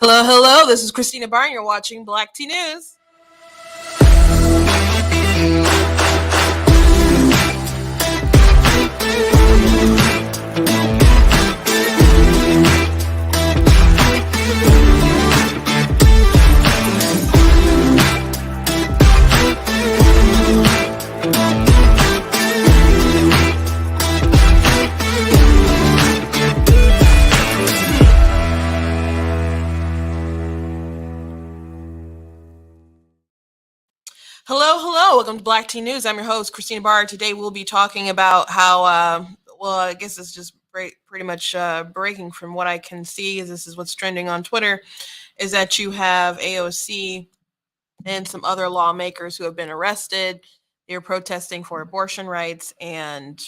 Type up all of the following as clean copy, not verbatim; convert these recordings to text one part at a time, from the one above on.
Hello, hello. This is Christina Barn. You're watching Black Tea News. Hello, hello. Welcome to Black Tea News. I'm your host, Christina Barr. Today we'll be talking about how, I guess it's just pretty much breaking from what I can see, as this is what's trending on Twitter, is that you have AOC and some other lawmakers who have been arrested. They're protesting for abortion rights, and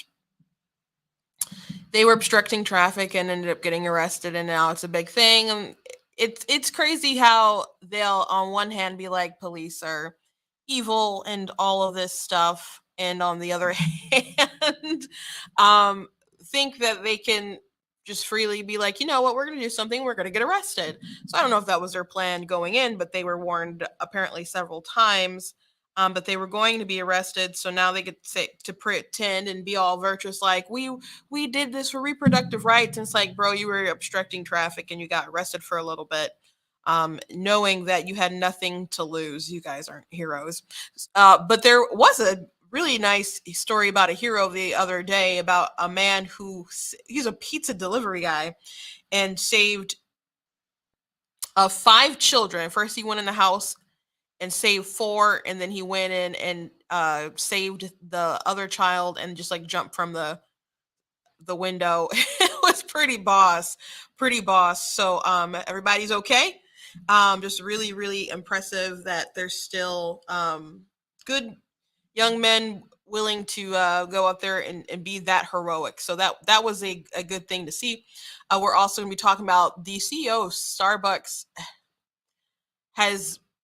they were obstructing traffic and ended up getting arrested, and now it's a big thing. And it's crazy how they'll on one hand be like police are evil and all of this stuff, and on the other hand think that they can just freely be like, you know what, we're going to do something, we're going to get arrested. So I don't know if that was their plan going in, but they were warned apparently several times that they were going to be arrested. So now they get to pretend and be all virtuous, like we did this for reproductive rights. And it's like, bro, you were obstructing traffic and you got arrested for a little bit, knowing that you had nothing to lose. You guys aren't heroes. But there was a really nice story about a hero the other day about a man he's a pizza delivery guy and saved 5 children. First, he went in the house and saved 4, and then he went in and saved the other child and just like jumped from the window. It was pretty boss. So everybody's okay. Just really, really impressive that there's still good young men willing to go up there and be that heroic. So that was a good thing to see. We're also going to be talking about the CEO of Starbucks.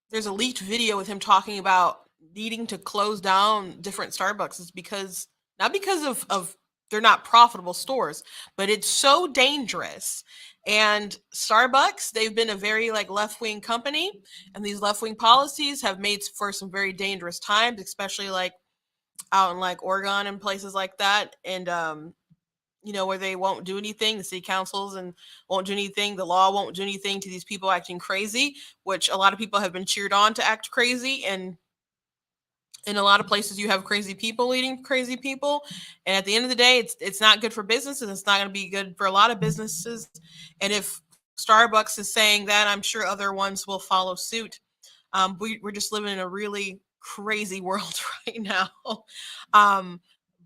There's a leaked video with him talking about needing to close down different Starbucks. It's because not because of they're not profitable stores, but it's so dangerous. And Starbucks, they've been a very like left-wing company, and these left-wing policies have made for some very dangerous times, especially like out in like Oregon and places like that. And where they won't do anything, the city councils and won't do anything, the law won't do anything to these people acting crazy, which a lot of people have been cheered on to act crazy. And in a lot of places you have crazy people leading crazy people, and at the end of the day it's not good for businesses. It's not going to be good for a lot of businesses, and if Starbucks is saying that, I'm sure other ones will follow suit. We're just living in a really crazy world right now.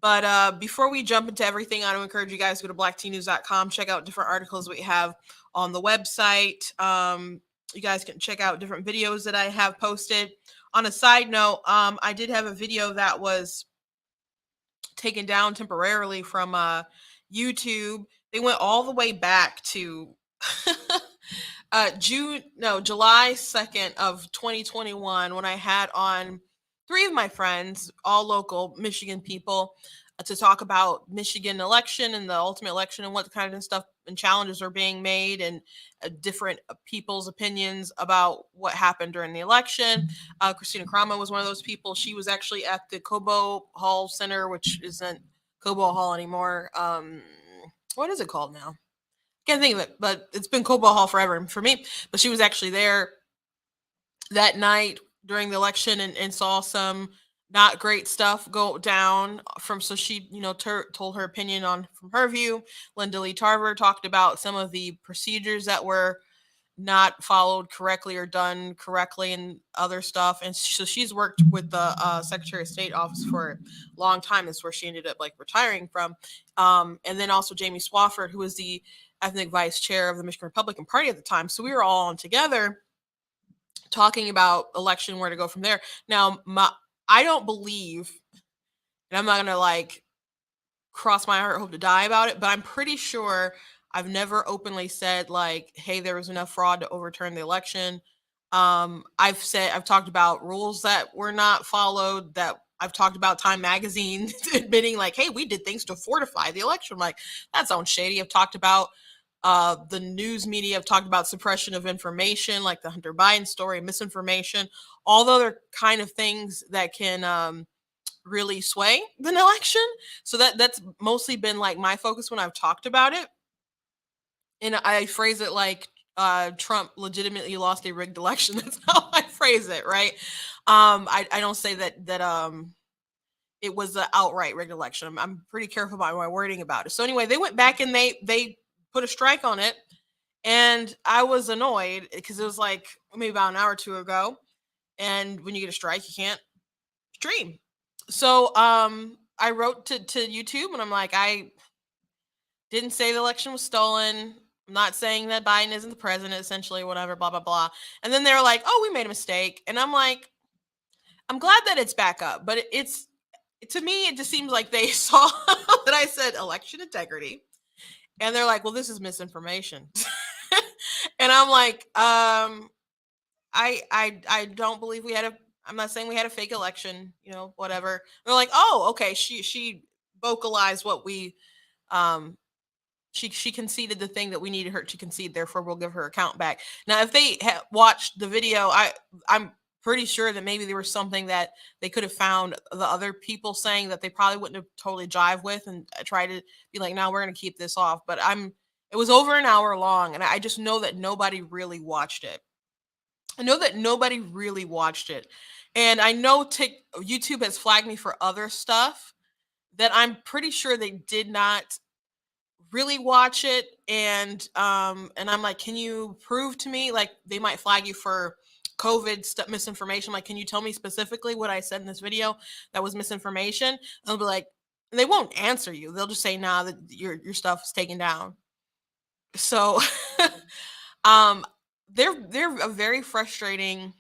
But before we jump into everything, I want to encourage you guys to go to blacktnews.com, check out different articles we have on the website. You guys can check out different videos that I have posted. On a side note, I did have a video that was taken down temporarily from YouTube. They went all the way back to July 2nd of 2021, when I had on 3 of my friends, all local Michigan people, to talk about Michigan election and the ultimate election and what kind of stuff and challenges are being made, and different people's opinions about what happened during the election. Christina Krama was one of those people. She was actually at the Cobo Hall Center, which isn't Cobo Hall anymore. What is it called now? Can't think of it, but it's been Cobo Hall forever for me. But she was actually there that night during the election and saw some not great stuff go down so she told her opinion on from her view. Linda Lee Tarver talked about some of the procedures that were not followed correctly or done correctly and other stuff. And so she's worked with the Secretary of State office for a long time. That's where she ended up like retiring from. And then also Jamie Swafford, who was the ethnic vice chair of the Michigan Republican Party at the time. So we were all on together talking about election, where to go from there. Now, I don't believe, and I'm not going to like cross my heart, hope to die about it, but I'm pretty sure I've never openly said like, hey, there was enough fraud to overturn the election. I've talked about rules that were not followed, that I've talked about Time Magazine admitting like, hey, we did things to fortify the election. Like, that sounds shady. I've talked about The news media have talked about suppression of information, like the Hunter Biden story, misinformation, all the other kind of things that can really sway the election. So that's mostly been like my focus when I've talked about it. And I phrase it like Trump legitimately lost a rigged election. That's how I phrase it, right? I don't say that it was an outright rigged election. I'm pretty careful about my wording about it. So anyway, they went back and they put a strike on it, and I was annoyed because it was like maybe about an hour or two ago. And when you get a strike, you can't stream. So I wrote to YouTube and I'm like, I didn't say the election was stolen. I'm not saying that Biden isn't the president, essentially, whatever, blah, blah, blah. And then they're like, oh, we made a mistake. And I'm like, I'm glad that it's back up, but it's to me, it just seems like they saw that I said election integrity. And they're like, well, this is misinformation. And I'm like, I don't believe we had a I'm not saying we had a fake election, whatever. They're like, oh, okay, she vocalized what we um she conceded the thing that we needed her to concede, therefore we'll give her account back. Now if they had watched the video, I'm pretty sure that maybe there was something that they could have found the other people saying that they probably wouldn't have totally jive with and try to be like, no, we're going to keep this off. But it was over an hour long, and I just know that nobody really watched it. I know that nobody really watched it. And I know YouTube has flagged me for other stuff that I'm pretty sure they did not really watch it. And I'm like, can you prove to me, like they might flag you for COVID stuff, misinformation. Like, can you tell me specifically what I said in this video that was misinformation? And they'll be like, and they won't answer you. They'll just say, nah, that your stuff is taken down. So um they're a very frustrating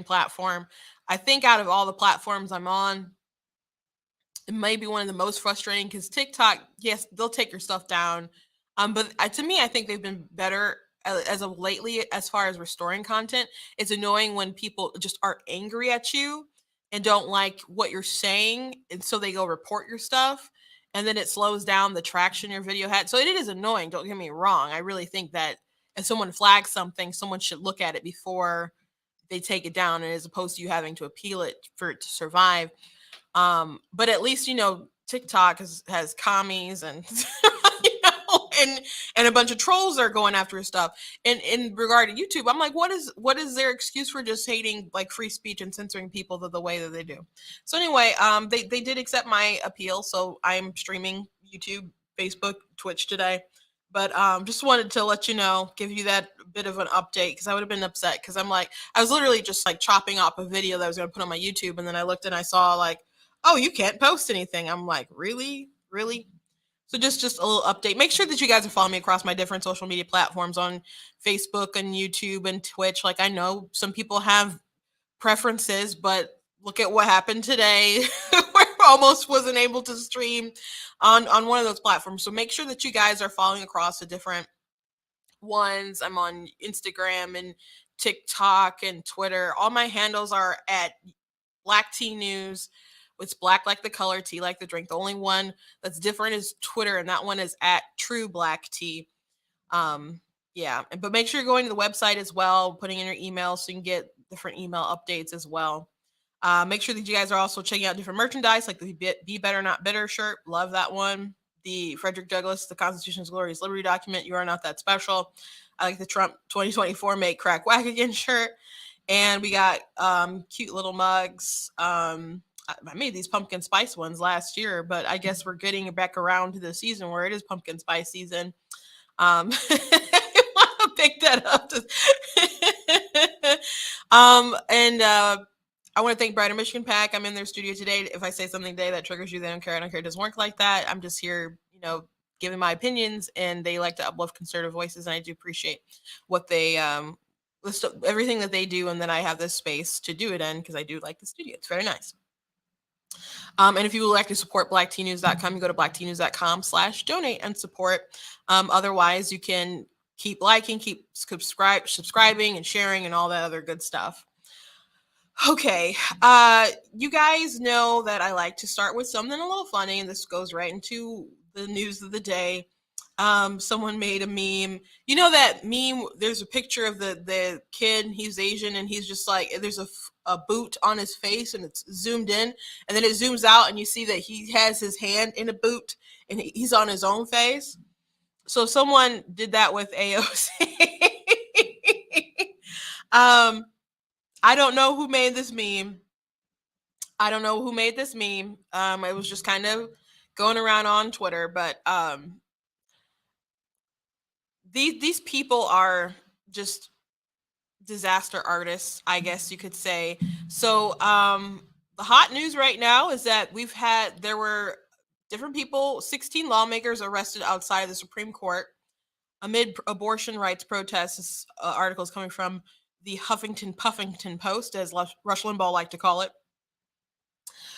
platform. I think out of all the platforms I'm on, it may be one of the most frustrating because TikTok, yes, they'll take your stuff down. But to me, I think they've been better as of lately as far as restoring content. It's annoying when people just are angry at you and don't like what you're saying, and so they go report your stuff, and then it slows down the traction your video had. So it is annoying. Don't get me wrong. I really think that if someone flags something, someone should look at it before they take it down, and as opposed to you having to appeal it for it to survive. But at least TikTok has commies and and a bunch of trolls that are going after his stuff. And in regard to YouTube, I'm like, what is their excuse for just hating like free speech and censoring people the way that they do? So anyway, they did accept my appeal, so I'm streaming YouTube, Facebook, Twitch today. But just wanted to let you know, give you that bit of an update, because I would have been upset because I was literally just like chopping up a video that I was going to put on my YouTube, and then I looked and I saw like, oh, you can't post anything. I'm like, really? Really? So just a little update. Make sure that you guys are following me across my different social media platforms on Facebook and YouTube and Twitch. Like, I know some people have preferences, but look at what happened today where I almost wasn't able to stream on one of those platforms. So make sure that you guys are following across the different ones. I'm on Instagram and TikTok and Twitter. All my handles are at Black Tea News. It's black like the color, tea like the drink. The only one that's different is Twitter, and that one is at True Black Tea. Yeah, but make sure you're going to the website as well, putting in your email so you can get different email updates as well. Make sure that you guys are also checking out different merchandise, like the Be Better Not Bitter shirt. Love that one. The Frederick Douglass, the Constitution's Glorious Liberty document. You are not that special. I like the Trump 2024 Make Crack Whack Again shirt. And we got cute little mugs. I made these pumpkin spice ones last year, but I guess we're getting back around to the season where it is pumpkin spice season. I want to pick that up. And I want to thank Brighter Michigan Pack. I'm in their studio today. If I say something today that triggers you, they don't care. I don't care. It doesn't work like that. I'm just here, giving my opinions, and they like to uplift conservative voices, and I do appreciate what they list everything that they do, and then I have this space to do it in because I do like the studio. It's very nice. And if you would like to support blacktnews.com, you go to blacktnews.com/donate and support. Otherwise, you can keep liking, keep subscribing and sharing and all that other good stuff. Okay. You guys know that I like to start with something a little funny, and this goes right into the news of the day. Someone made a meme. You know that meme? There's a picture of the kid. He's Asian, and he's just like there's a boot on his face, and it's zoomed in, and then it zooms out, and you see that he has his hand in a boot, and he's on his own face. So someone did that with AOC. um, I don't know who made this meme. I don't know who made this meme. It was just kind of going around on Twitter, but these people are just disaster artists, I guess you could say. So the hot news right now is that there were different people, 16 lawmakers arrested outside of the Supreme Court amid abortion rights protests. This article is coming from the Huffington Puffington Post, as Rush Limbaugh liked to call it.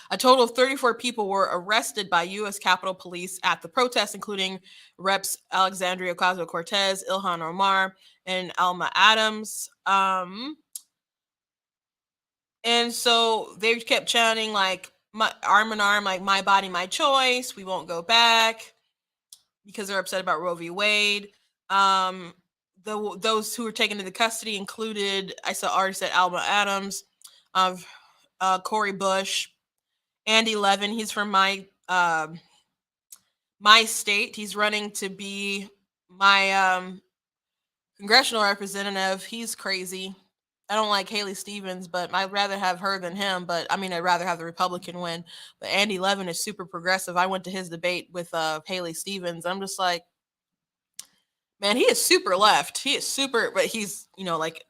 A total of 34 people were arrested by U.S. Capitol Police at the protest, including Reps Alexandria Ocasio-Cortez, Ilhan Omar, and Alma Adams. And so they kept chanting like arm in arm, like "My body, my choice. We won't go back," because they're upset about Roe v. Wade. Those who were taken into custody included, already said Alma Adams, of Cori Bush, Andy Levin. He's from my state. He's running to be my congressional representative. He's crazy. I don't like Haley Stevens, but I'd rather have her than him. But I mean, I'd rather have the Republican win. But Andy Levin is super progressive. I went to his debate with Haley Stevens. I'm just like, man, he is super left. He is super, but he's, like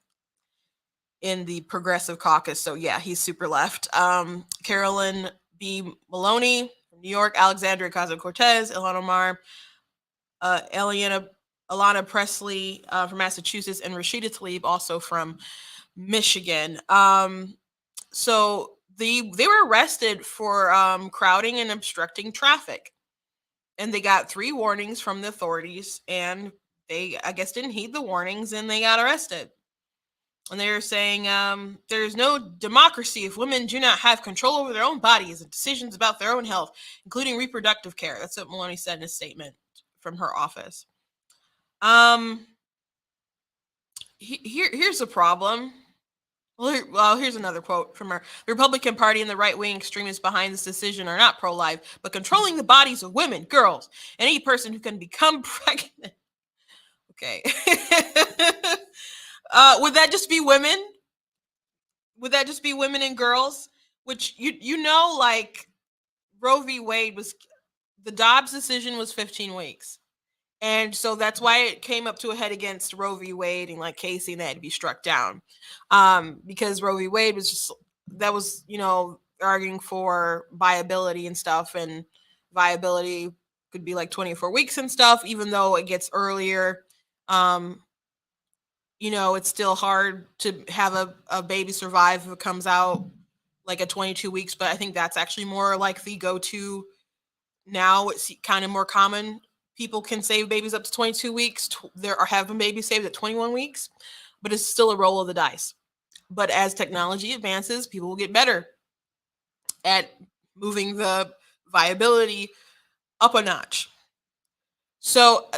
in the progressive caucus. So yeah, he's super left. Carolyn B. Maloney from New York, Alexandria Ocasio-Cortez, Ilhan Omar, Alana Presley from Massachusetts, and Rashida Tlaib also from Michigan. So they were arrested for crowding and obstructing traffic, and they got 3 warnings from the authorities, and they, I guess, didn't heed the warnings, and they got arrested. And they were saying there's no democracy if women do not have control over their own bodies and decisions about their own health, including reproductive care. That's what Maloney said in a statement from her office. Here's the problem. Well, here's another quote from her. The Republican Party and the right-wing extremists behind this decision are not pro-life, but controlling the bodies of women, girls, and any person who can become pregnant. Okay. Would that just be women? Would that just be women and girls? Which like Roe v. Wade the Dobbs decision was 15 weeks. And so that's why it came up to a head against Roe v. Wade and like Casey, and they had to be struck down. Because Roe v. Wade was arguing for viability and stuff, and viability could be like 24 weeks and stuff, even though it gets earlier. It's still hard to have a baby survive if it comes out like at 22 weeks, but I think that's actually more like the go-to now. It's kind of more common. People can save babies up to 22 weeks. There are having babies saved at 21 weeks, but it's still a roll of the dice. But as technology advances, people will get better at moving the viability up a notch. So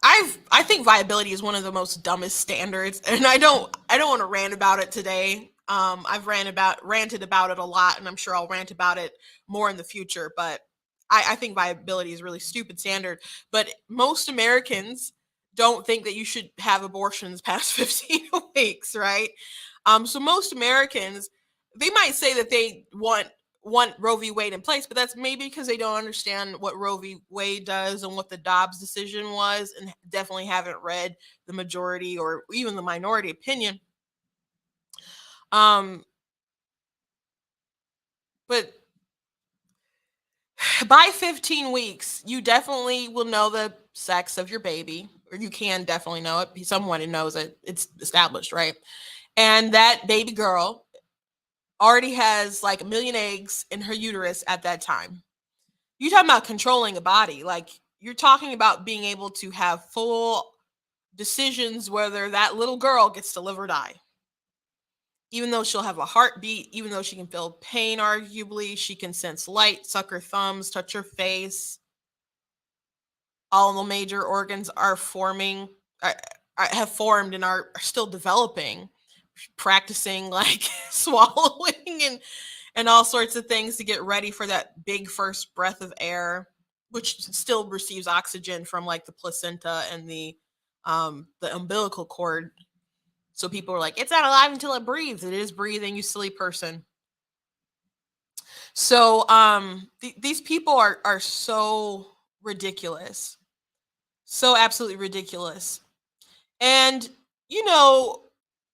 I think viability is one of the most dumbest standards, and I don't want to rant about it today. I've ranted about it a lot, and I'm sure I'll rant about it more in the future. But I think viability is a really stupid standard. But most Americans don't think that you should have abortions past 15 weeks, right? So most Americans, they might say that they want Roe v. Wade in place, but that's maybe because they don't understand what Roe v. Wade does and what the Dobbs decision was, and definitely haven't read the majority or even the minority opinion. But by 15 weeks, you definitely will know the sex of your baby, or you can definitely know it. Someone knows it. It's established, right? And that baby girl already has like 1 million eggs in her uterus at that time. You're talking about controlling a body. Like, you're talking about being able to have full decisions whether that little girl gets to live or die. Even though she'll have a heartbeat, even though she can feel pain, arguably, she can sense light, suck her thumbs, touch her face. all the major organs are forming, uh, have formed and are still developing, practicing like swallowing and all sorts of things to get ready for that big first breath of air, which still receives oxygen from like the placenta and the umbilical cord. So people are like, it's not alive until it breathes. It is breathing, you silly person. So these people are so ridiculous, so absolutely ridiculous. And you know,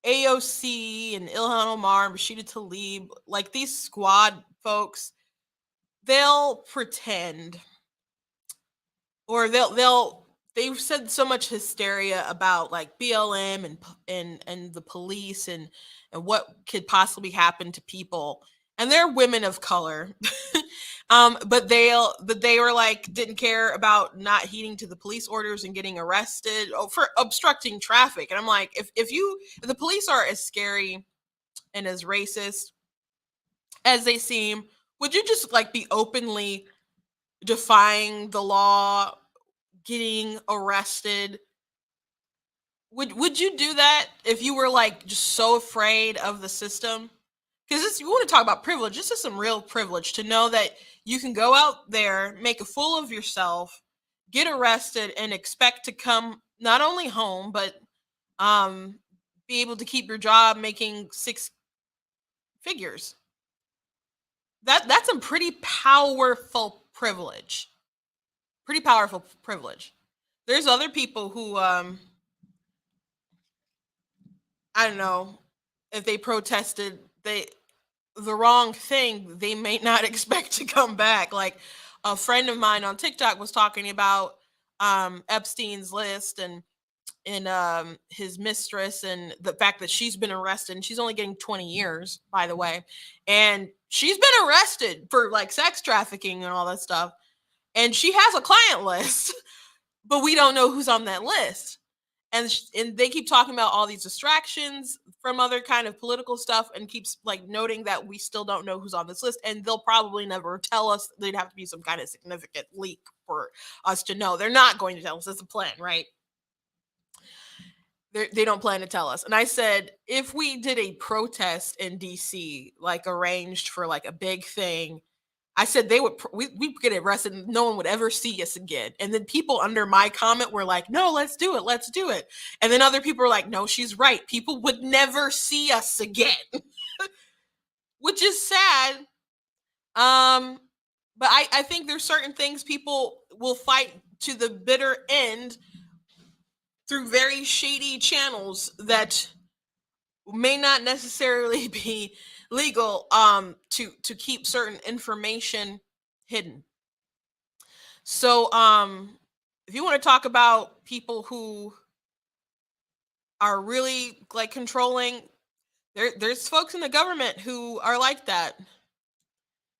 AOC and Ilhan Omar and Rashida Tlaib, like these squad folks, they'll pretend, or they've said so much hysteria about like BLM and the police and what could possibly happen to people, and they're women of color. But they were like didn't care about not heeding to the police orders and getting arrested for obstructing traffic. And I'm like, if the police are as scary and as racist as they seem, would you just like be openly defying the law, getting arrested? Would you do that if you were like just so afraid of the system? Because you want to talk about privilege. This is some real privilege to know that you can go out there, make a fool of yourself, get arrested, and expect to come not only home but um be able to keep your job making six figures. That's a pretty powerful privilege. Pretty powerful privilege. There's other people who I don't know, if they protested the wrong thing, they may not expect to come back. Like a friend of mine on TikTok was talking about Epstein's list and his mistress and the fact that she's been arrested, and she's only getting 20 years, by the way. And she's been arrested for like sex trafficking and all that stuff. And she has a client list, but we don't know who's on that list. And they keep talking about all these distractions from other kind of political stuff, and keeps like noting that we still don't know who's on this list, and they'll probably never tell us. There'd have to be some kind of significant leak for us to know. They're not going to tell us. It's a plan, right? They don't plan to tell us. And I said, if we did a protest in DC, like arranged for like a big thing, I said they would we'd get arrested and no one would ever see us again. And then people under my comment were like, no, let's do it, let's do it. And then other people were like, no, she's right, people would never see us again. Which is sad. But I think there's certain things people will fight to the bitter end through very shady channels that may not necessarily be legal, to keep certain information hidden. So if you want to talk about people who are really like controlling, there's folks in the government who are like that.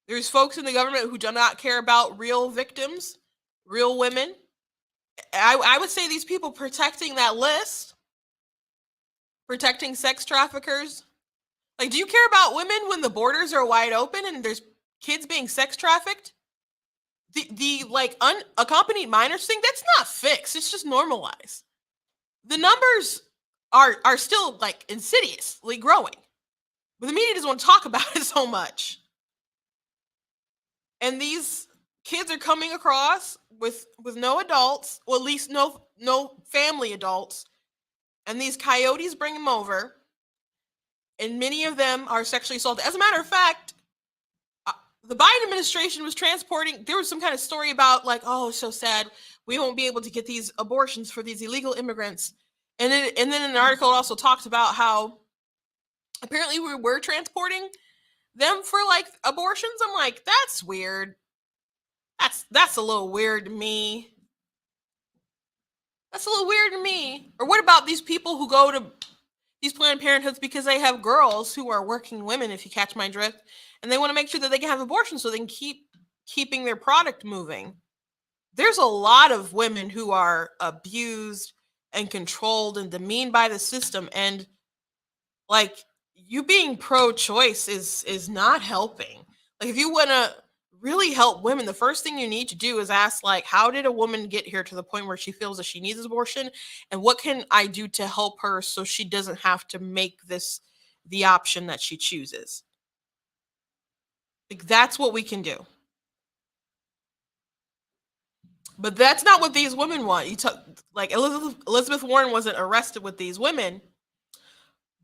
There's folks in the government who do not care about real victims, real women. I would say these people protecting that list, protecting sex traffickers. Like, do you care about women when the borders are wide open and there's kids being sex trafficked? The like unaccompanied minors thing, that's not fixed. It's just normalized. The numbers are still like insidiously growing, but the media doesn't want to talk about it so much. And these kids are coming across with no adults, or at least no family adults, and these coyotes bring them over, and many of them are sexually assaulted. As a matter of fact, the Biden administration was transporting, there was some kind of story about like, oh, so sad, we won't be able to get these abortions for these illegal immigrants. And then an article also talked about how apparently we were transporting them for like abortions. I'm like, that's weird. That's a little weird to me. That's a little weird to me. Or what about these people who go to these Planned Parenthoods because they have girls who are working women, if you catch my drift, and they want to make sure that they can have abortions so they can keeping their product moving. There's a lot of women who are abused and controlled and demeaned by the system, and like, you being pro-choice is not helping. Like, if you want to really help women, the first thing you need to do is ask, like, how did a woman get here to the point where she feels that she needs an abortion? And what can I do to help her so she doesn't have to make this the option that she chooses? Like, that's what we can do. But that's not what these women want. Like Elizabeth Warren wasn't arrested with these women,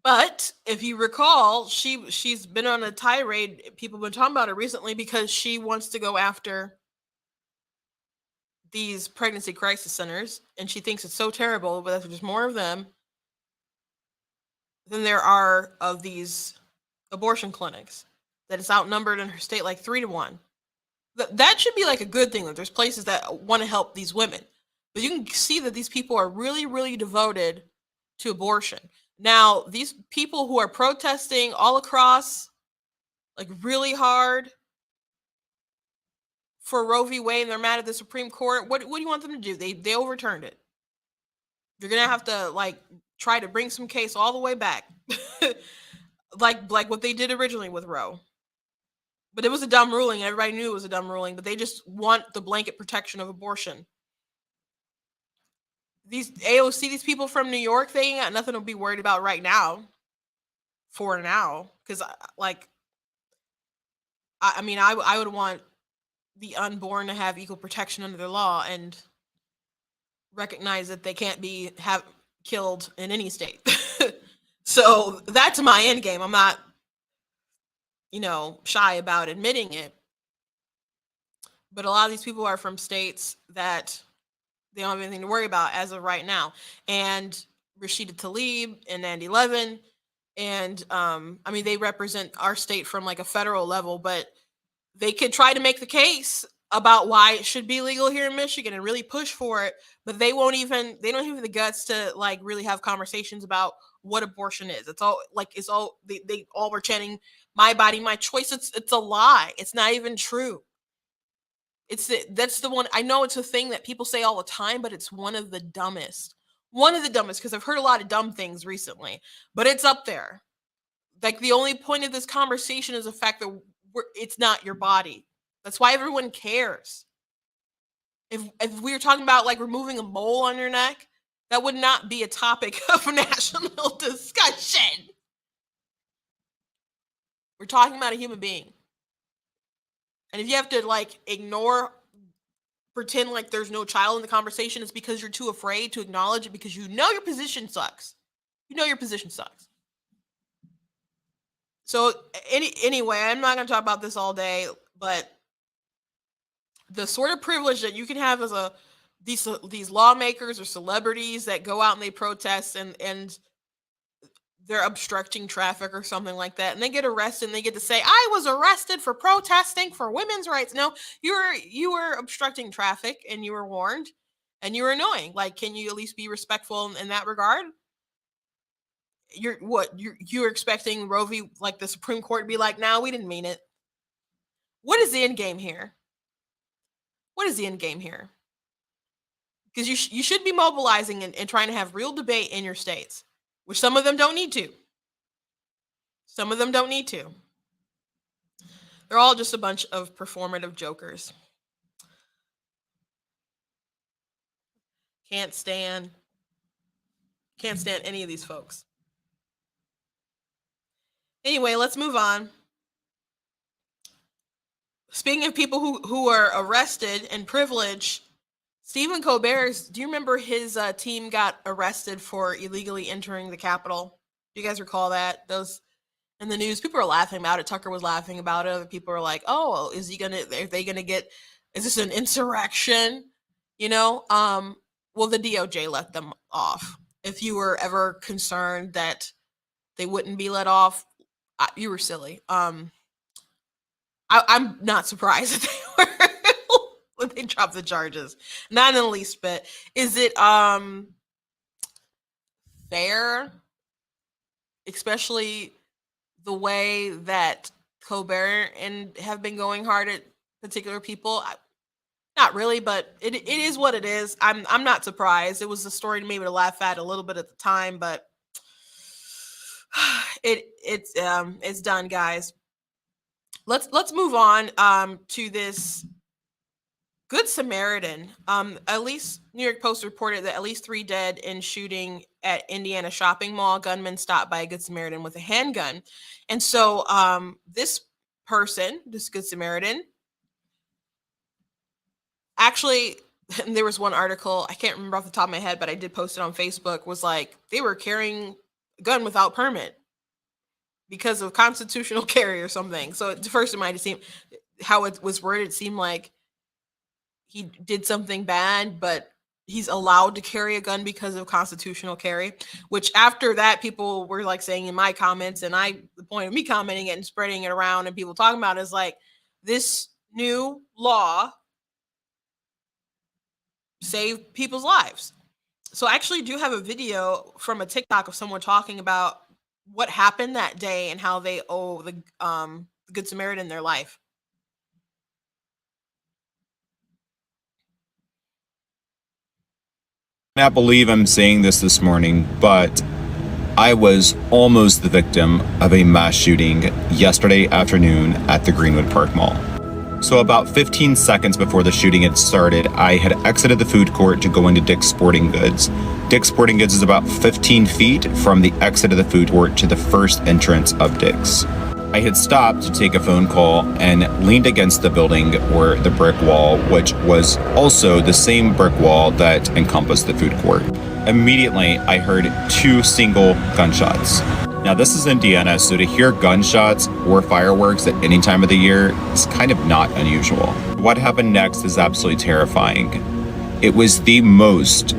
but if you recall, she's been on a tirade. People have been talking about it recently because she wants to go after these pregnancy crisis centers, and she thinks it's so terrible, but there's more of them than there are of these abortion clinics. That it's outnumbered in her state like 3 to 1. That should be like a good thing that there's places that want to help these women. But you can see that these people are really, really devoted to abortion. Now, these people who are protesting all across, like really hard for Roe v. Wade, and they're mad at the Supreme Court. What do you want them to do? They overturned it. You're gonna have to like try to bring some case all the way back, like what they did originally with Roe. But it was a dumb ruling. Everybody knew it was a dumb ruling, but they just want the blanket protection of abortion. These AOC, these people from New York, they ain't got nothing to be worried about right now. For now, because I mean, I would want the unborn to have equal protection under the law and recognize that they can't be killed in any state. So that's my end game. I'm not, shy about admitting it. But a lot of these people are from states that they don't have anything to worry about as of right now. And Rashida Tlaib and Andy Levin, and I mean, they represent our state from like a federal level, but they could try to make the case about why it should be legal here in Michigan and really push for it, but they don't even have the guts to like really have conversations about what abortion is. It's all they all were chanting my body, my choice. It's a lie. It's not even true. That's the one. I know it's a thing that people say all the time, but it's one of the dumbest. One of the dumbest, because I've heard a lot of dumb things recently, but it's up there. Like the only point of this conversation is the fact that it's not your body. That's why everyone cares. If we were talking about like removing a mole on your neck, that would not be a topic of national discussion. We're talking about a human being. And if you have to like pretend like there's no child in the conversation, it's because you're too afraid to acknowledge it because you know your position sucks. You know your position sucks. So anyway, I'm not going to talk about this all day, but the sort of privilege that you can have as these lawmakers or celebrities that go out and they protest and they're obstructing traffic or something like that, and they get arrested and they get to say, I was arrested for protesting for women's rights. No, you were obstructing traffic and you were warned and you were annoying. Like, can you at least be respectful in that regard? You're expecting Roe v. like the Supreme Court to be like, no, we didn't mean it. What is the end game here? What is the end game here? Because you should be mobilizing and trying to have real debate in your states, which some of them don't need to. Some of them don't need to. They're all just a bunch of performative jokers. Can't stand any of these folks. Anyway, let's move on. Speaking of people who are arrested and privileged, Stephen Colbert's, do you remember his team got arrested for illegally entering the Capitol? Do you guys recall that? Those in the news, people were laughing about it. Tucker was laughing about it. Other people were like, "Oh, is they gonna get? Is this an insurrection?" Well, the DOJ let them off. If you were ever concerned that they wouldn't be let off, you were silly. I'm not surprised that they were when they dropped the charges. Not in the least bit. Is it fair, especially the way that Colbert and have been going hard at particular people? Not really, but it is what it is. I'm not surprised. It was a story maybe to laugh at a little bit at the time, but it's done, guys. Let's move on to this Good Samaritan. At least New York Post reported that at least 3 dead in shooting at Indiana shopping mall. Gunman stopped by a Good Samaritan with a handgun. And so this person, this Good Samaritan, actually there was one article, I can't remember off the top of my head, but I did post it on Facebook, was like they were carrying a gun without permit because of constitutional carry or something. So at first it might have seemed, how it was worded, it seemed like he did something bad, but he's allowed to carry a gun because of constitutional carry. Which after that, people were like saying in my comments, and the point of me commenting it and spreading it around and people talking about it is like, this new law saved people's lives. So I actually do have a video from a TikTok of someone talking about what happened that day and how they owe the Good Samaritan their life. I cannot believe I'm saying this morning, but I was almost the victim of a mass shooting yesterday afternoon at the Greenwood Park Mall. So about 15 seconds before the shooting had started, I had exited the food court to go into Dick's Sporting Goods. Dick's Sporting Goods is about 15 feet from the exit of the food court to the first entrance of Dick's. I had stopped to take a phone call and leaned against the building or the brick wall, which was also the same brick wall that encompassed the food court. Immediately, I heard 2 single gunshots. Now, this is Indiana, so to hear gunshots or fireworks at any time of the year is kind of not unusual. What happened next is absolutely terrifying. It was the most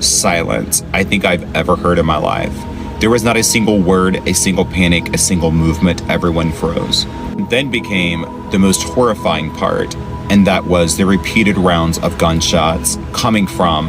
silent I think I've ever heard in my life. There was not a single word, a single panic, a single movement. Everyone froze. Then became the most horrifying part, and that was the repeated rounds of gunshots coming from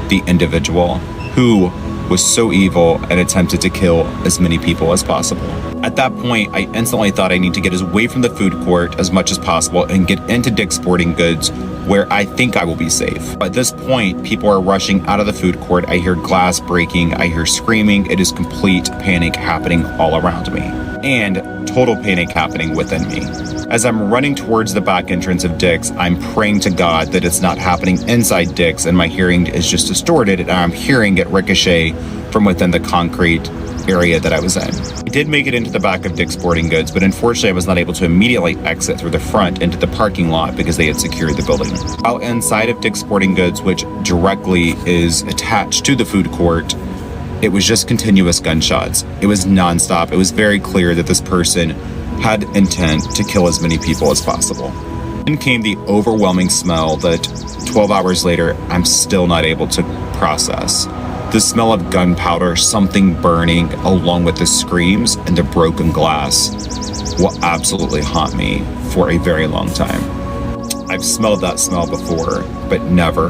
the individual who was so evil and attempted to kill as many people as possible. At that point, I instantly thought I need to get away from the food court as much as possible and get into Dick's Sporting Goods, where I think I will be safe. At this point, people are rushing out of the food court. I hear glass breaking. I hear screaming. It is complete panic happening all around me, and total panic happening within me. As I'm running towards the back entrance of Dick's, I'm praying to God that it's not happening inside Dick's and my hearing is just distorted and I'm hearing it ricochet from within the concrete area that I was in. I did make it into the back of Dick's Sporting Goods, but unfortunately I was not able to immediately exit through the front into the parking lot because they had secured the building. While inside of Dick's Sporting Goods, which directly is attached to the food court, it was just continuous gunshots. It was nonstop. It was very clear that this person had intent to kill as many people as possible. Then came the overwhelming smell that 12 hours later, I'm still not able to process. The smell of gunpowder, something burning, along with the screams and the broken glass will absolutely haunt me for a very long time. I've smelled that smell before, but never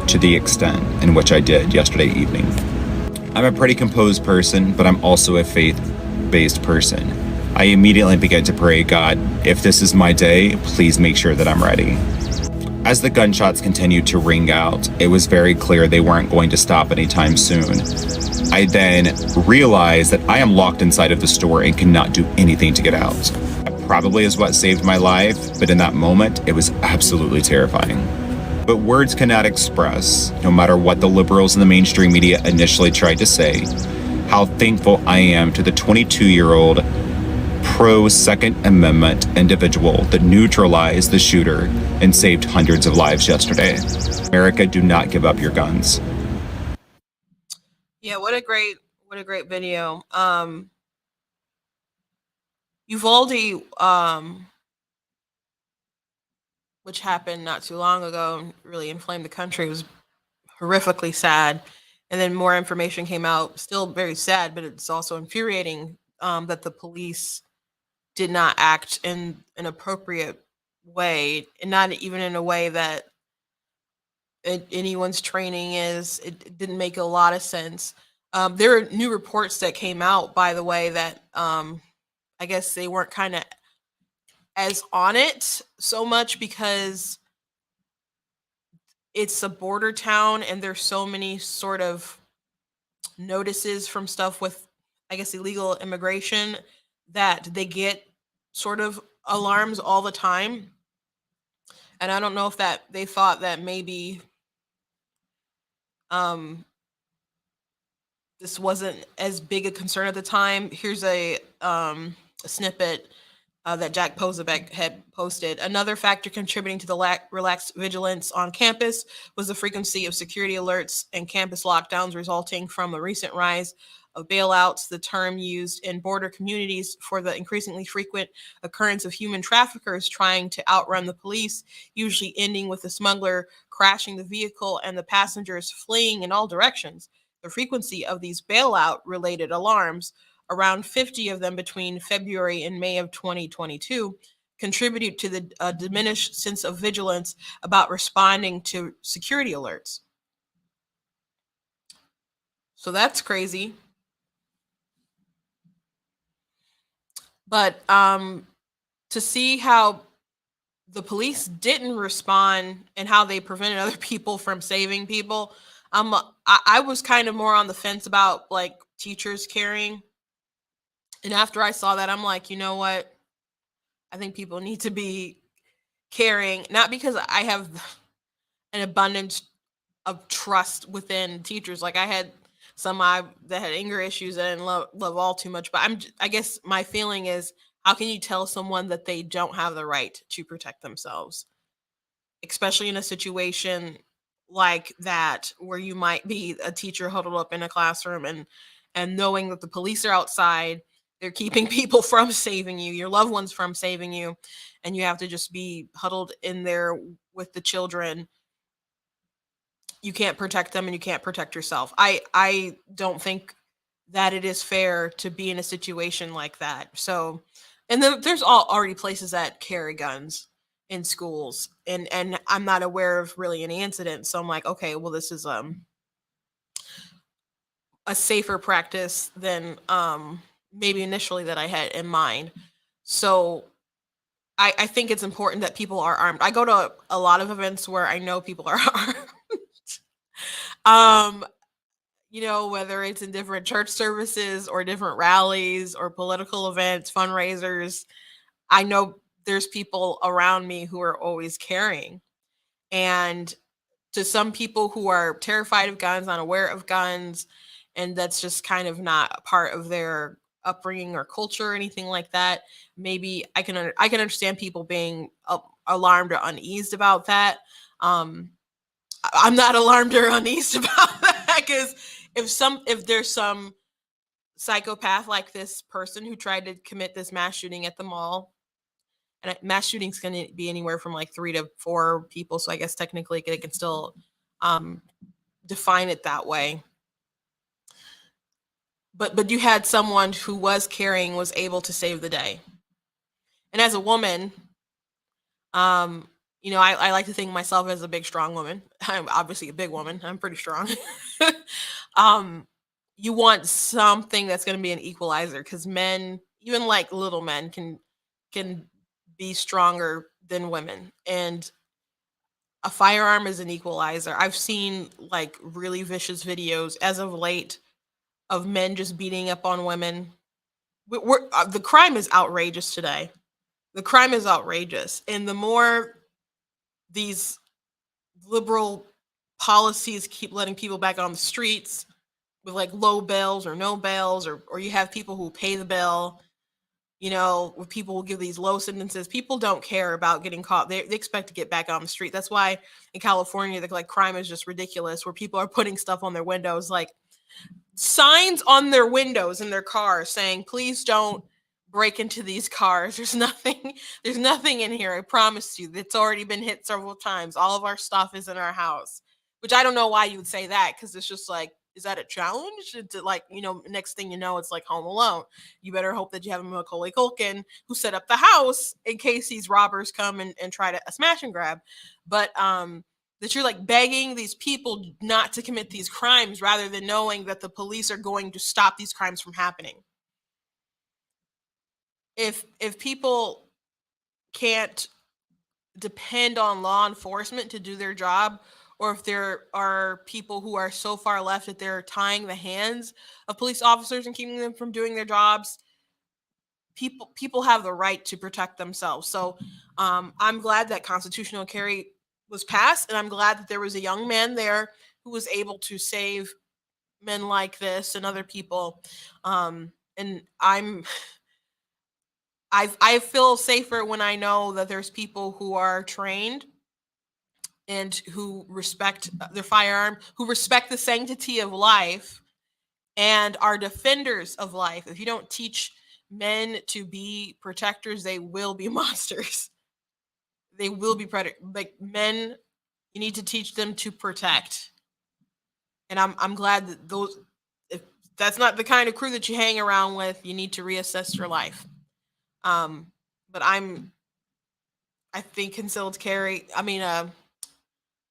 to the extent in which I did yesterday evening. I'm a pretty composed person, but I'm also a faith-based person. I immediately began to pray, God, if this is my day, please make sure that I'm ready. As the gunshots continued to ring out, it was very clear they weren't going to stop anytime soon. I then realized that I am locked inside of the store and cannot do anything to get out. That probably is what saved my life, but in that moment, it was absolutely terrifying. But words cannot express, no matter what the liberals in the mainstream media initially tried to say, how thankful I am to the 22-year-old pro-Second Amendment individual that neutralized the shooter and saved hundreds of lives yesterday. America, do not give up your guns. Yeah, what a great video. Uvalde, which happened not too long ago and really inflamed the country. It was horrifically sad. And then more information came out, still very sad, but it's also infuriating that the police did not act in an appropriate way, and not even in a way that anyone's training is. It didn't make a lot of sense. There are new reports that came out, by the way, that I guess they weren't kind of as on it so much because it's a border town and there's so many sort of notices from stuff with, I guess, illegal immigration that they get sort of alarms all the time. And I don't know if that they thought that maybe um this wasn't as big a concern at the time. Here's a snippet that Jack Posobiec had posted. Another factor contributing to the relaxed vigilance on campus was the frequency of security alerts and campus lockdowns resulting from a recent rise of bailouts, the term used in border communities for the increasingly frequent occurrence of human traffickers trying to outrun the police, usually ending with the smuggler crashing the vehicle and the passengers fleeing in all directions. The frequency of these bailout related alarms, around 50 of them between February and May of 2022, contributed to the diminished sense of vigilance about responding to security alerts. So that's crazy. But to see how the police didn't respond and how they prevented other people from saving people, I was kind of more on the fence about like teachers carrying. And after I saw that, I'm like, you know what? I think people need to be caring, not because I have an abundance of trust within teachers. Like I had some that had anger issues that I didn't love all too much. But I guess my feeling is, how can you tell someone that they don't have the right to protect themselves, especially in a situation like that where you might be a teacher huddled up in a classroom and knowing that the police are outside, they're keeping people from saving you, your loved ones from saving you, and you have to just be huddled in there with the children. You can't protect them and you can't protect yourself. I don't think that it is fair to be in a situation like that. So, and there's already places that carry guns in schools, and I'm not aware of really any incidents. So I'm like, okay, well, this is a safer practice than maybe initially that I had in mind. So I think it's important that people are armed. I go to a lot of events where I know people are armed. um whether it's in different church services or different rallies or political events, fundraisers, I know there's people around me who are always carrying. And to some people who are terrified of guns, unaware of guns, and that's just kind of not a part of their upbringing or culture or anything like that, maybe I can understand people being alarmed or uneased about that. I'm not alarmed or uneased about that, because if there's some psychopath like this person who tried to commit this mass shooting at the mall, and mass shootings can be anywhere from like 3 to 4 people, so I guess technically they can still um, define it that way. But you had someone who was carrying, was able to save the day. And as a woman, um, I like to think of myself as a big, strong woman. I'm obviously a big woman. I'm pretty strong. um, you want something that's going to be an equalizer, because men, even like little men, can be stronger than women, and a firearm is an equalizer. I've seen like really vicious videos as of late of men just beating up on women. The crime is outrageous today. The crime is outrageous, and the more these liberal policies keep letting people back on the streets with like low bails or no bails, or you have people who pay the bill, where people will give these low sentences. People don't care about getting caught. They expect to get back on the street. That's why in California, the like crime is just ridiculous, where people are putting stuff on their windows, like signs on their windows in their cars saying, please don't break into these cars. There's nothing in here. I promise you. It's already been hit several times. All of our stuff is in our house. Which I don't know why you would say that, because it's just like, is that a challenge? It's like, next thing you know, it's like Home Alone. You better hope that you have a Macaulay Culkin who set up the house in case these robbers come and try to smash and grab. But that you're like begging these people not to commit these crimes, rather than knowing that the police are going to stop these crimes from happening. If people can't depend on law enforcement to do their job, or if there are people who are so far left that they're tying the hands of police officers and keeping them from doing their jobs, people have the right to protect themselves. So I'm glad that constitutional carry was passed, and I'm glad that there was a young man there who was able to save men like this and other people. And I feel safer when I know that there's people who are trained and who respect their firearm, who respect the sanctity of life, and are defenders of life. If you don't teach men to be protectors, they will be monsters. They will be predators. Like men, you need to teach them to protect. And I'm glad that those, if that's not the kind of crew that you hang around with, you need to reassess your life. But I think concealed carry. I mean,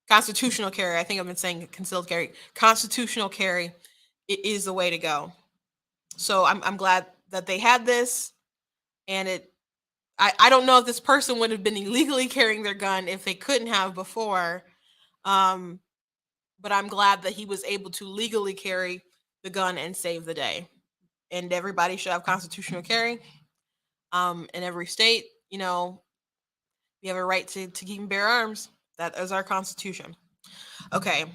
constitutional carry. I think I've been saying concealed carry. Constitutional carry is the way to go. So I'm glad that they had this, and I don't know if this person would have been illegally carrying their gun if they couldn't have before. Um, but I'm glad that he was able to legally carry the gun and save the day. And everybody should have constitutional carry. In every state, you know, we have a right to keep and bear arms. That is our constitution. Okay.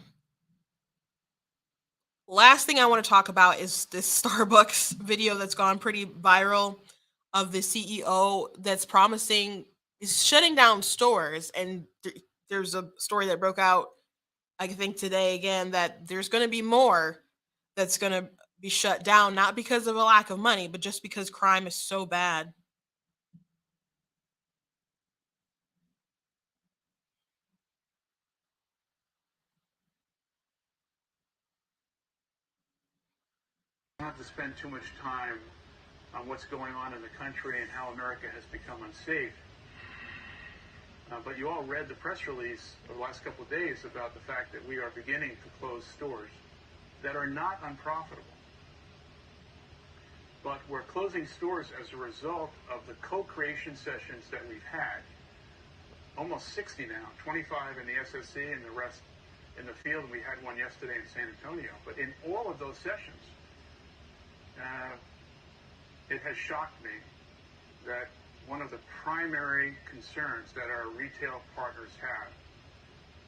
Last thing I want to talk about is this Starbucks video that's gone pretty viral of the CEO that's promising is shutting down stores. And there's a story that broke out, I think today again, that there's going to be more that's going to be shut down, not because of a lack of money, but just because crime is so bad. Not to spend too much time on what's going on in the country and how America has become unsafe. But you all read the press release of the last couple of days about the fact that we are beginning to close stores that are not unprofitable. But we're closing stores as a result of the co-creation sessions that we've had. Almost 60 now, 25 in the SSC and the rest in the field. We had one yesterday in San Antonio. But in all of those sessions, it has shocked me that one of the primary concerns that our retail partners have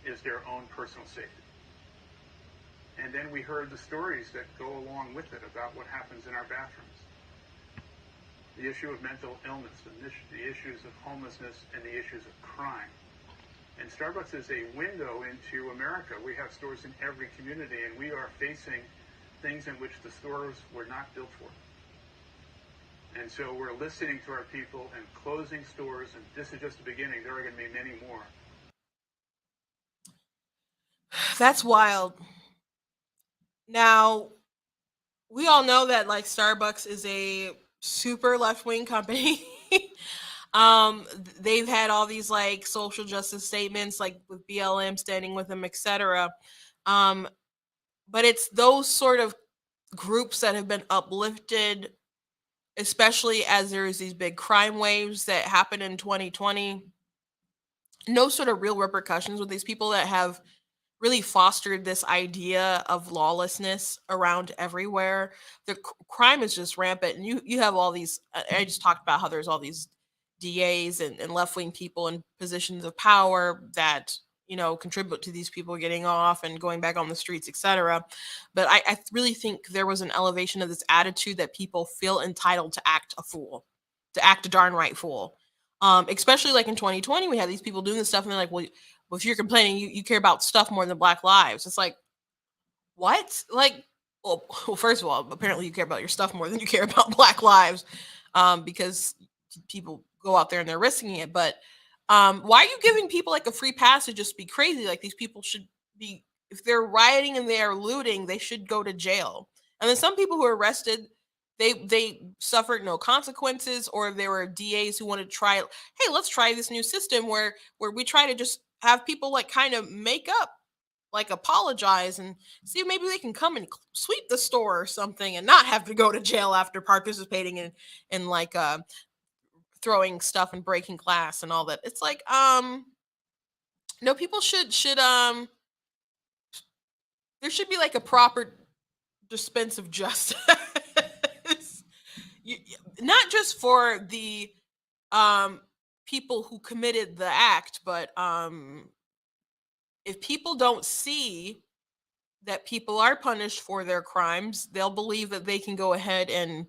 is their own personal safety. And then we heard the stories that go along with it about what happens in our bathrooms. The issue of mental illness, and the issues of homelessness, and the issues of crime. And Starbucks is a window into America. We have stores in every community, and we are facing things in which the stores were not built for. And so we're listening to our people and closing stores, and this is just the beginning. There are going to be many more. That's wild. Now, we all know that like Starbucks is a super left-wing company. They've had all these like social justice statements, like with BLM standing with them, etc. But it's those sort of groups that have been uplifted, especially as there's these big crime waves that happened in 2020. No sort of real repercussions with these people that have really fostered this idea of lawlessness around everywhere. The crime is just rampant, and you have all these. I just talked about how there's all these DAs and left wing people in positions of power that contribute to these people getting off and going back on the streets, etc. But I really think there was an elevation of this attitude that people feel entitled to act a fool, to act a darn right fool. Especially like in 2020, we had these people doing this stuff, and they're like, well, if you're complaining, you care about stuff more than Black lives. It's like, what? Like, well, first of all, apparently you care about your stuff more than you care about Black lives, because people go out there and they're risking it. But why are you giving people like a free pass to just be crazy? Like, these people should be, if they're rioting and they are looting, they should go to jail. And then some people who are arrested, they suffered no consequences, or there were DAs who wanted to try, hey, let's try this new system where we try to just have people like kind of make up, like apologize and see if maybe they can come and sweep the store or something and not have to go to jail after participating in like throwing stuff and breaking glass and all that. It's like no, people should there should be like a proper dispense of justice. not just for the people who committed the act, but if people don't see that people are punished for their crimes, they'll believe that they can go ahead and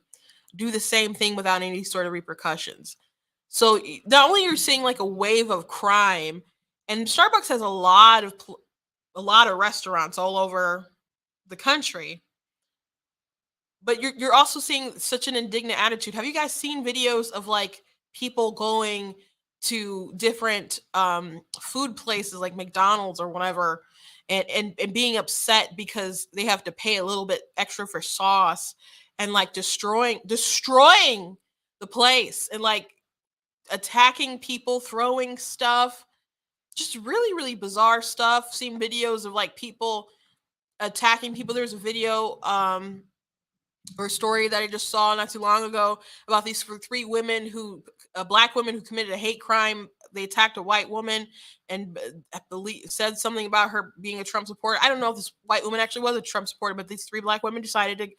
do the same thing without any sort of repercussions. So not only you're seeing like a wave of crime, and Starbucks has a lot of restaurants all over the country, but you're also seeing such an indignant attitude. Have you guys seen videos of like people going to different food places like McDonald's or whatever, and being upset because they have to pay a little bit extra for sauce, and like destroying the place, and like attacking people, throwing stuff, just really really bizarre stuff. Seen videos of like people attacking people. There's a video or a story that I just saw not too long ago about these three women black women who committed a hate crime. They attacked a white woman and I believe said something about her being a Trump supporter. I don't know if this white woman actually was a Trump supporter, but these three black women decided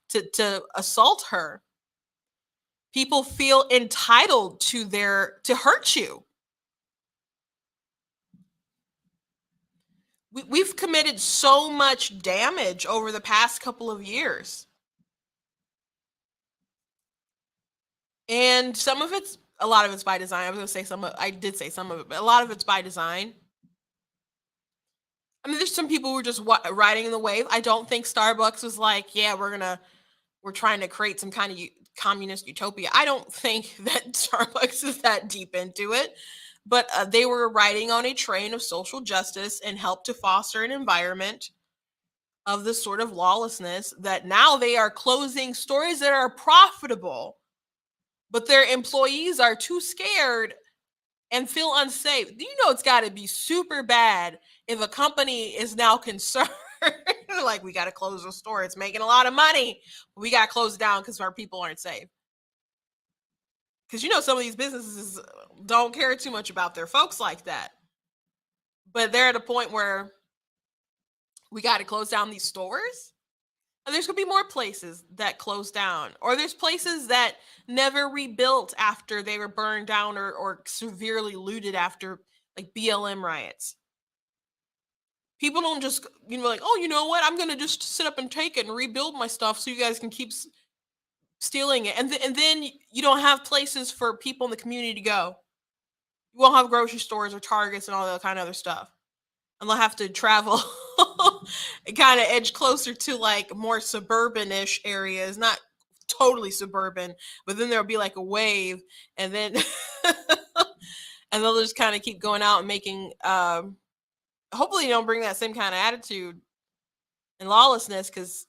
to assault her. People feel entitled to hurt you. We've committed so much damage over the past couple of years. And a lot of it's by design. I was going to say I did say some of it, but a lot of it's by design. I mean, there's some people who are just riding the wave. I don't think Starbucks was like, yeah, we're trying to create some kind of communist utopia. I don't think that Starbucks is that deep into it, but they were riding on a train of social justice and help to foster an environment of this sort of lawlessness that now they are closing stores that are profitable, but their employees are too scared and feel unsafe. Do you know it's got to be super bad if a company is now concerned like, we got to close the store, it's making a lot of money, we got to close it down because our people aren't safe? Because some of these businesses don't care too much about their folks like that, but they're at a point where we got to close down these stores. And there's going to be more places that close down, or there's places that never rebuilt after they were burned down or severely looted after like BLM riots. People don't just, like, oh, you know what? I'm going to just sit up and take it and rebuild my stuff so you guys can keep stealing it. And then you don't have places for people in the community to go. You won't have grocery stores or Targets and all that kind of other stuff. And they'll have to travel and kind of edge closer to like more suburban-ish areas, not totally suburban, but then there'll be like a wave, and then and they'll just kind of keep going out and making hopefully you don't bring that same kind of attitude and lawlessness, because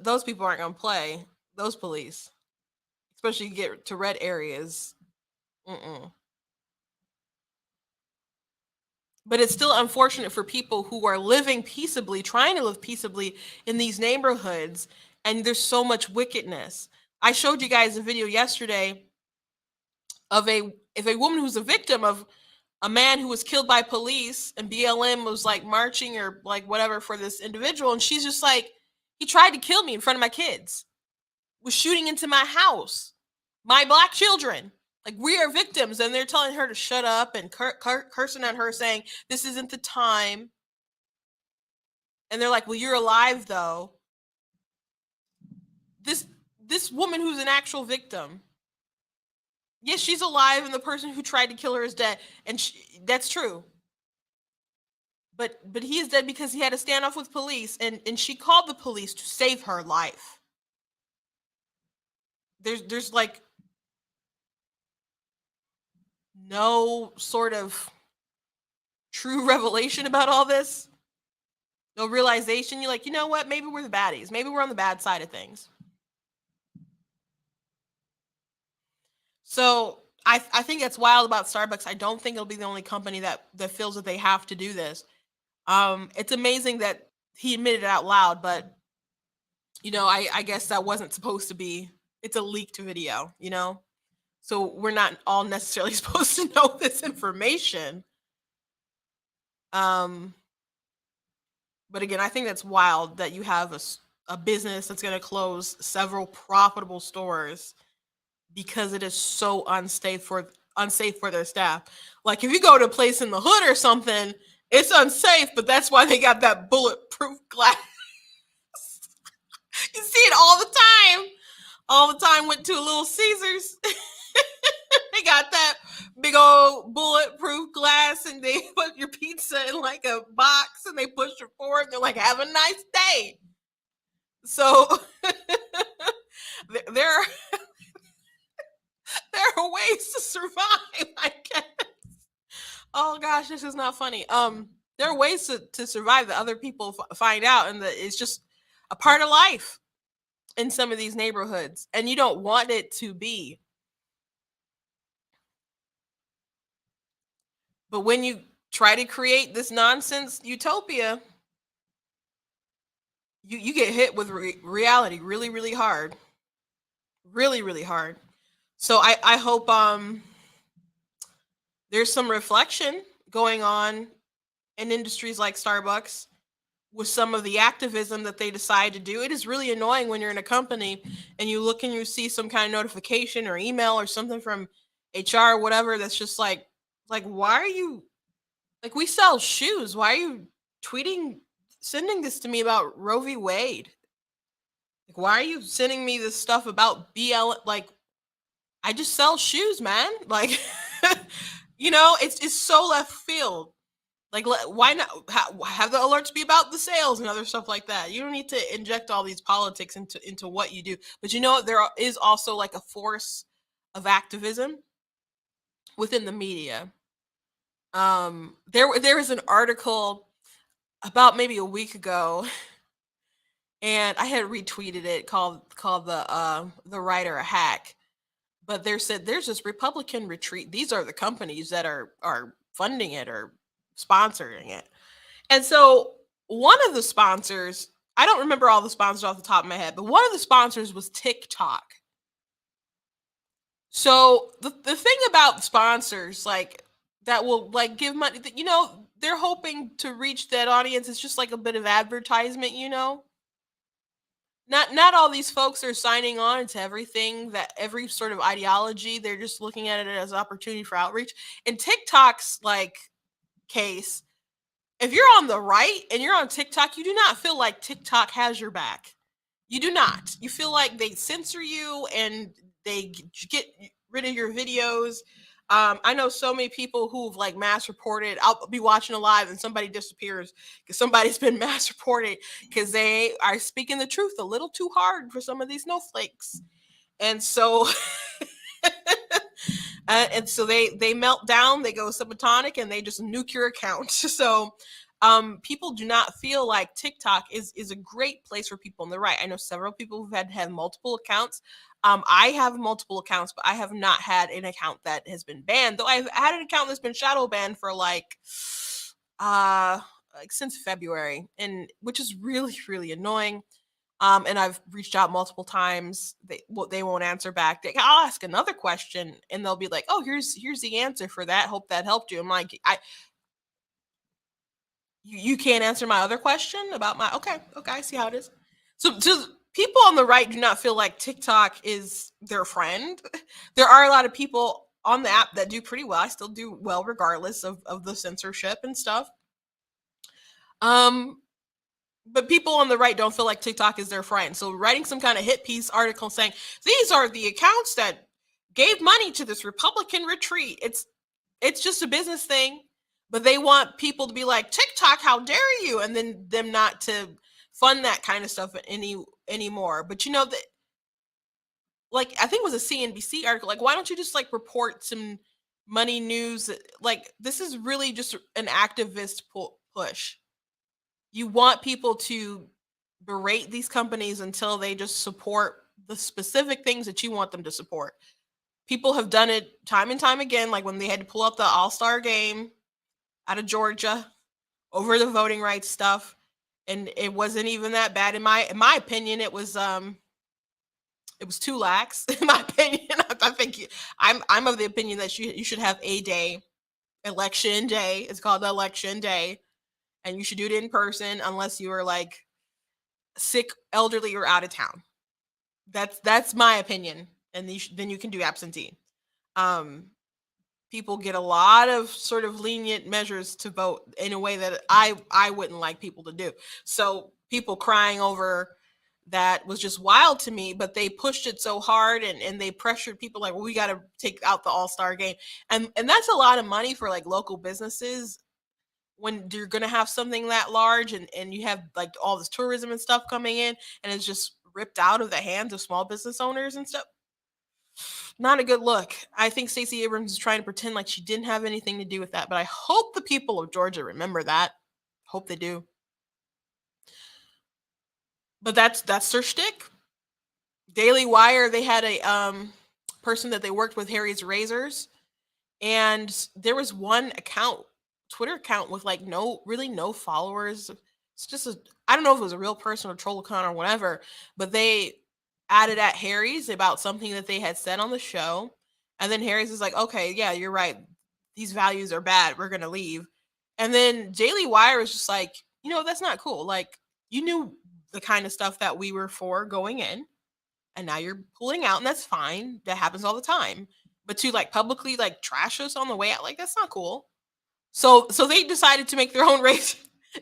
those people aren't going to play, those police, especially get to red areas. But it's still unfortunate for people who are living peaceably, trying to live peaceably in these neighborhoods, and there's so much wickedness. I showed you guys a video yesterday of a woman who's a victim of a man who was killed by police, and BLM was like marching or like whatever for this individual, and she's just like, he tried to kill me in front of my kids, was shooting into my house, my black children. Like, we are victims, and they're telling her to shut up and cursing at her, saying this isn't the time. And they're like, well, you're alive though. This woman who's an actual victim, yes, she's alive, and the person who tried to kill her is dead, and that's true. But he is dead because he had a standoff with police, and she called the police to save her life. There's like no sort of true revelation about all this. No realization. You're like, you know what? Maybe we're the baddies. Maybe we're on the bad side of things. So I think that's wild about Starbucks. I don't think it'll be the only company that feels that they have to do this. It's amazing that he admitted it out loud, but I guess that wasn't supposed to be. It's a leaked video, so we're not all necessarily supposed to know this information. But again, I think that's wild that you have a business that's going to close several profitable stores because it is so unsafe for their staff. Like if you go to a place in the hood or something, it's unsafe, but that's why they got that bulletproof glass. You see it all the time. All the time. Went to a Little Caesars. They got that big old bulletproof glass, and they put your pizza in like a box and they push it forward. They're like, have a nice day. So there are ways to survive, I guess. Oh gosh, this is not funny. There are ways to survive that other people find out, and that it's just a part of life in some of these neighborhoods, and you don't want it to be. But when you try to create this nonsense utopia, you get hit with reality really, really hard. Really, really hard. So I hope there's some reflection going on in industries like Starbucks with some of the activism that they decide to do. It is really annoying when you're in a company and you look and you see some kind of notification or email or something from HR or whatever that's just like why are you, like, we sell shoes. Why are you sending this to me about Roe v. Wade? Like, why are you sending me this stuff about BL? Like, I just sell shoes, man. Like, it's so left field. Like, why not have the alerts be about the sales and other stuff like that? You don't need to inject all these politics into what you do. But there is also like a force of activism within the media. There was an article about maybe a week ago, and I had retweeted it, called the writer a hack. But there's this Republican retreat. These are the companies that are funding it or sponsoring it. And so one of the sponsors, I don't remember all the sponsors off the top of my head, but one of the sponsors was TikTok. So the thing about sponsors, like, that will like give money, they're hoping to reach that audience. It's just like a bit of advertisement. Not all these folks are signing on to everything, that every sort of ideology. They're just looking at it as an opportunity for outreach. In TikTok's like case, if you're on the right and you're on TikTok, you do not feel like TikTok has your back. You do not. You feel like they censor you and they get rid of your videos. I know so many people who've like mass reported. I'll be watching a live and somebody disappears because somebody's been mass reported because they are speaking the truth a little too hard for some of these snowflakes. And so and so they melt down, they go subatomic, and they just nuke your account. So people do not feel like TikTok is a great place for people on the right. I know several people who've had multiple accounts. I have multiple accounts, but I have not had an account that has been banned. Though I've had an account that's been shadow banned for like since February, and which is really, really annoying. And I've reached out multiple times. They won't answer back. I'll ask another question, and they'll be like, "Oh, here's the answer for that. Hope that helped you." I'm like, you can't answer my other question about my okay. I see how it is. So people on the right do not feel like TikTok is their friend. There are a lot of people on the app that do pretty well. I still do well regardless of the censorship and stuff. But people on the right don't feel like TikTok is their friend. So writing some kind of hit piece article saying these are the accounts that gave money to this Republican retreat. It's just a business thing, but they want people to be like, TikTok, how dare you? And then them not to fund that kind of stuff anymore. But that, like, I think it was a CNBC article. Like, why don't you just like report some money news? Like, this is really just an activist push. You want people to berate these companies until they just support the specific things that you want them to support. People have done it time and time again, like when they had to pull out the All-Star game out of Georgia over the voting rights stuff, and it wasn't even that bad in my opinion. It was too lax in my opinion. I think I'm of the opinion that you should have a day, election day. It's called election day, and you should do it in person unless you are like sick, elderly, or out of town. That's my opinion. and then you can do absentee. Um, People get a lot of sort of lenient measures to vote in a way that I wouldn't like people to do. So people crying over that was just wild to me, but they pushed it so hard and they pressured people like, well, we got to take out the all-star game. And that's a lot of money for like local businesses when you're going to have something that large and you have like all this tourism and stuff coming in and it's just ripped out of the hands of small business owners and stuff. Not a good look. I think Stacey Abrams is trying to pretend like she didn't have anything to do with that, but I hope the people of Georgia remember that. Hope they do. But that's their shtick. Daily Wire, they had a person that they worked with, Harry's Razors, and there was one account, Twitter account with like no followers. It's just I don't know if it was a real person or troll account or whatever, but they added at Harry's about something that they had said on the show. And then Harry's is like, okay, yeah, you're right. These values are bad. We're gonna leave. And then Daily Wire is just like, that's not cool. Like, you knew the kind of stuff that we were for going in, and now you're pulling out, and that's fine. That happens all the time. But to like publicly like trash us on the way out, like that's not cool. So they decided to make their own race.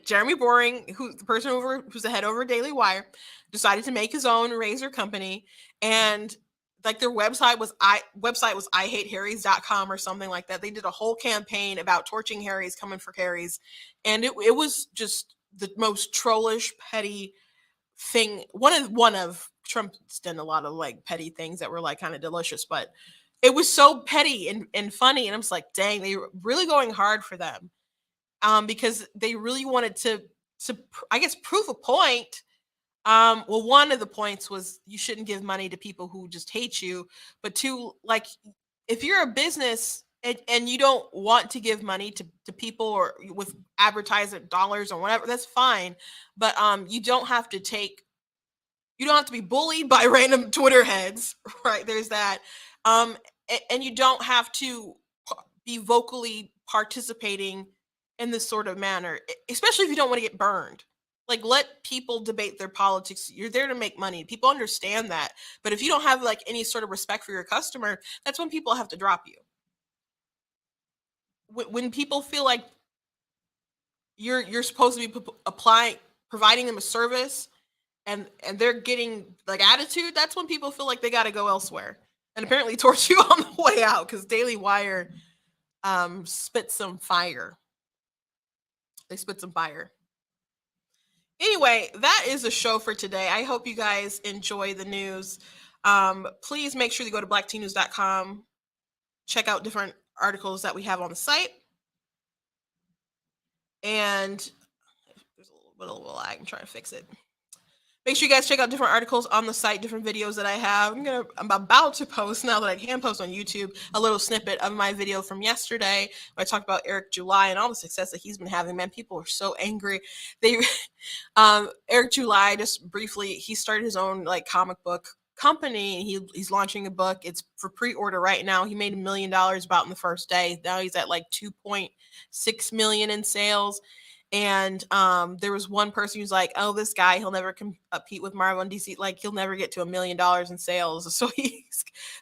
Jeremy Boring, who's the person who's the head over Daily Wire, decided to make his own razor company, and like their website was ihateharrys.com or something like that. They did a whole campaign about torching Harry's, coming for Harry's, and it was just the most trollish, petty thing. One of Trump's done a lot of like petty things that were like kind of delicious, but it was so petty and funny, and I'm just like, dang, they were really going hard for them, because they really wanted to I guess prove a point. Well, one of the points was you shouldn't give money to people who just hate you, but two, like if you're a business and you don't want to give money to people or with advertisement dollars or whatever, that's fine, but you don't have to be bullied by random Twitter heads, right? There's that. Um, and you don't have to be vocally participating in this sort of manner, especially if you don't want to get burned. Like, let people debate their politics. You're there to make money. People understand that. But if you don't have like any sort of respect for your customer, that's when people have to drop you. When people feel like you're supposed to be providing them a service and they're getting like attitude, that's when people feel like they got to go elsewhere and apparently torch you on the way out, because Daily Wire spit some fire. They spit some fire. Anyway, that is the show for today. I hope you guys enjoy the news. Please make sure you go to blacktnews.com, check out different articles that we have on the site. And there's a little bit of lag. I'm trying to fix it. Make sure you guys check out different articles on the site, different videos that I have. I'm about to post, now that I can post on YouTube, a little snippet of my video from yesterday where I talked about Eric July and all the success that he's been having. Man, people are so angry. Eric July, just briefly, he started his own like comic book company. He's launching a book. It's for pre-order right now. He made $1 million about in the first day. Now he's at like 2.6 million in sales. And there was one person who's like, oh, this guy, he'll never compete with Marvel and DC. Like, he'll never get to $1 million in sales. So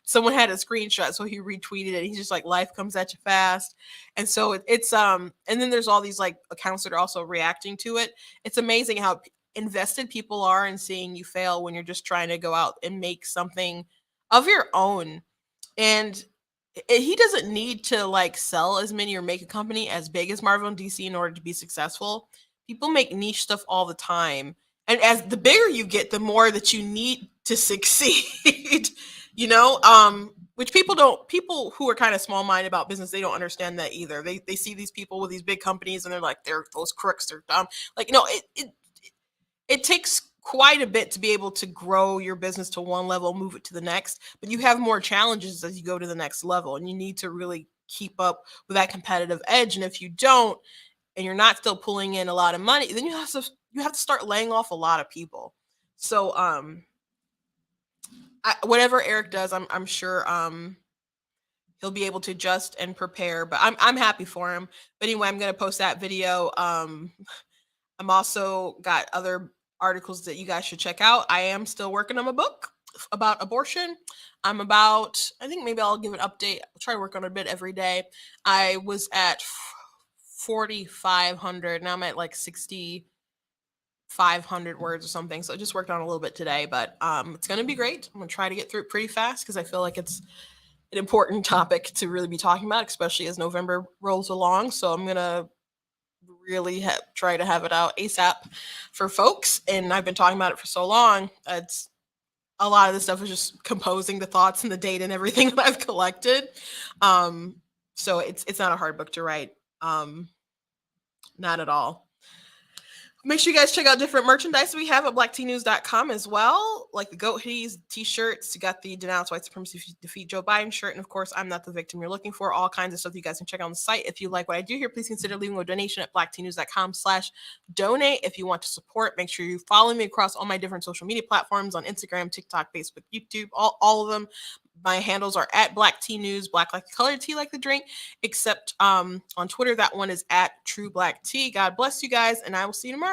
someone had a screenshot, so he retweeted it. He's just like, life comes at you fast. And so it's and then there's all these like accounts that are also reacting to it. It's amazing how invested people are in seeing you fail when you're just trying to go out and make something of your own. And he doesn't need to like sell as many or make a company as big as Marvel and DC in order to be successful. People make niche stuff all the time. And as the bigger you get, the more that you need to succeed, which people who are kind of small-minded about business, they don't understand that either. They see these people with these big companies and they're like, they're those crooks, they're dumb. Like, it takes quite a bit to be able to grow your business to one level, move it to the next, but you have more challenges as you go to the next level, and you need to really keep up with that competitive edge. And if you don't, and you're not still pulling in a lot of money, then you have to start laying off a lot of people. So whatever Eric does, I'm sure he'll be able to adjust and prepare, but I'm happy for him. But anyway, I'm going to post that video. I'm also got other articles that you guys should check out. I am still working on my book, about abortion. I think maybe I'll give an update. I'll try to work on it a bit every day. I was at 4,500. Now I'm at like 6,500 words or something. So I just worked on a little bit today, but it's going to be great. I'm going to try to get through it pretty fast because I feel like it's an important topic to really be talking about, especially as November rolls along. So I'm going to really try to have it out ASAP for folks. And I've been talking about it for so long. It's a lot of this stuff is just composing the thoughts and the data and everything that I've collected. So it's not a hard book to write. Not at all. Make sure you guys check out different merchandise we have at blacktnews.com as well, like the goat hoodies, t-shirts. You got the Denounce White Supremacy, Defeat Joe Biden shirt, and of course, I'm Not the Victim You're Looking For. All kinds of stuff you guys can check out on the site. If you like what I do here, please consider leaving a donation at blacktnews.com/donate. If you want to support, make sure you follow me across all my different social media platforms on Instagram, TikTok, Facebook, YouTube, all of them. My handles are at Black Tea News, black like the color, tea like the drink, except on Twitter, that one is at True Black Tea. God bless you guys, and I will see you tomorrow.